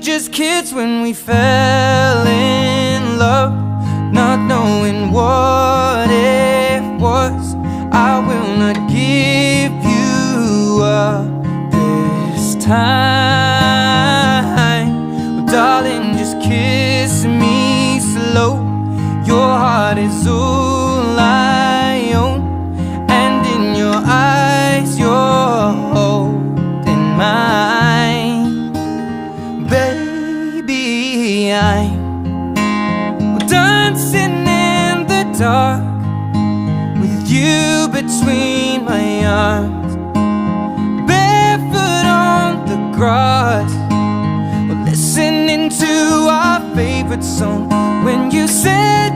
just kids when we fell in love, not knowing what it was. I will not give you up this time. Well, darling, just kiss me slow. Your heart is all I own, and in your eyes you're holding mine. Baby, I'm dancing in the dark with you between my arms, barefoot on the grass. We're listening to our favorite song when you said